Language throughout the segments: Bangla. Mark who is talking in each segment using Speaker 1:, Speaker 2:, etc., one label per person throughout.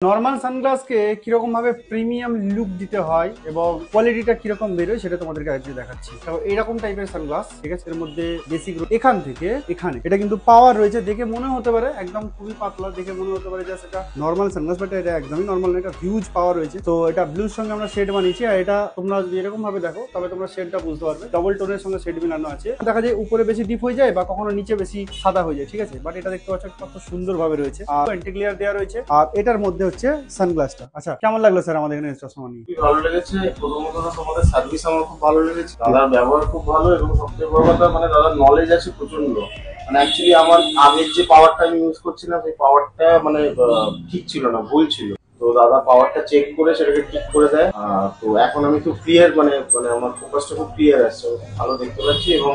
Speaker 1: নর্মাল সানগ্লাসকে কিরকম ভাবে প্রিমিয়াম লুক দিতে হয় এবং কোয়ালিটিটা কিরকম বেরোয় সেটা তোমাদেরকে আজকে দেখাচ্ছি। তো এইরকম টাইপের সানগ্লাস, ঠিক আছে, এর মধ্যে বেসিক এখান থেকে এখানে এটা কিন্তু পাওয়ার রয়েছে। দেখে মনে হতে পারে একদম খুবই পাতলা, দেখে মনে হতে পারে জাস্ট এটা নর্মাল সানগ্লাস, বাট এটা একদমই নর্মাল না, এটা হিউজ পাওয়ার রয়েছে। তো এটা ব্লুর সঙ্গে আমরা শেড বানিয়েছি, আর এটা তোমরা যদি এরকম ভাবে দেখো তবে তোমরা শেডটা বুঝতে পারবে। ডবল টোনের সঙ্গে শেড মিলানো আছে, দেখা যায় উপরে বেশি ডিপ হয়ে যায় বা কখনো নিচে বেশি সাদা হয়ে যায়, ঠিক আছে। বাট এটা দেখতে পাচ্ছ কত সুন্দর ভাবে রয়েছে, আর অ্যান্টি গ্লেয়ার দেওয়া রয়েছে, আর এটার মধ্যে হচ্ছে সানগ্লাস। আচ্ছা, কেমন লাগলো স্যার আমাদের এখানে চশমা নিয়ে?
Speaker 2: ভালো লেগেছে। প্রথমত তোমাদের সার্ভিস আমার খুব ভালো লেগেছে, দাদার ব্যবহার খুব ভালো, এবং সবথেকে বড় কথা মানে দাদার নলেজ আছে প্রচন্ড। মানে অ্যাকচুয়ালি আমার আগের যে পাওয়ারটা আমি ইউজ করছিলাম সেই পাওয়ারটা মানে ঠিক ছিল না, ভুল ছিল। তো দাদা পাওয়ারটা চেক করে সেটাকে ঠিক করে দেয়। তো এখন আমি খুব ক্লিয়ার, মানে মানে আমার ফোকাসটা খুব ক্লিয়ার আসছে, ভালো দেখতে পাচ্ছি। এবং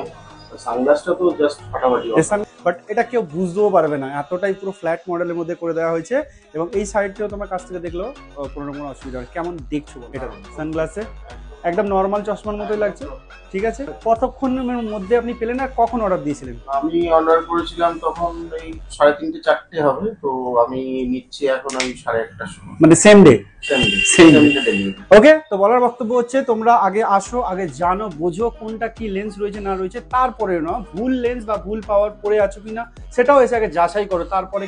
Speaker 2: সানগ্লাসটা তো জাস্ট ফাটাফাটি।
Speaker 1: বাট এটা কেউ বুঝতেও পারবে না, এতটাই পুরো ফ্ল্যাট মডেলের মধ্যে করে দেওয়া হয়েছে। এবং এই সাইডটাও তোমার কাছ থেকে দেখলেও কোনো রকম অসুবিধা হয়। কেমন দেখছো এটা সানগ্লাসে? একদম নর্মাল চশমার মতোই লাগছে, ঠিক আছে। কতক্ষণের মধ্যে আপনি পেলেন আর কখন অর্ডার দিয়েছিলেন?
Speaker 2: আমি অর্ডার করেছিলাম তখন এই 3:30 4টে হবে, তো আমি নিচ্ছি এখন ওই 1:30টার সময়,
Speaker 1: মানে সেম ডে।
Speaker 2: ডেলিভারি।
Speaker 1: ওকে, তো বলার বক্তব্য হচ্ছে তোমরা আগে আসো, আগে জানো, বোঝো কোনটা কি লেন্স রয়েছে না রয়েছে, তারপরে না ভুল লেন্স বা ভুল পাওয়ার পরে আছো কিনা সেটাও এসে আগে যাচাই করো, তারপরে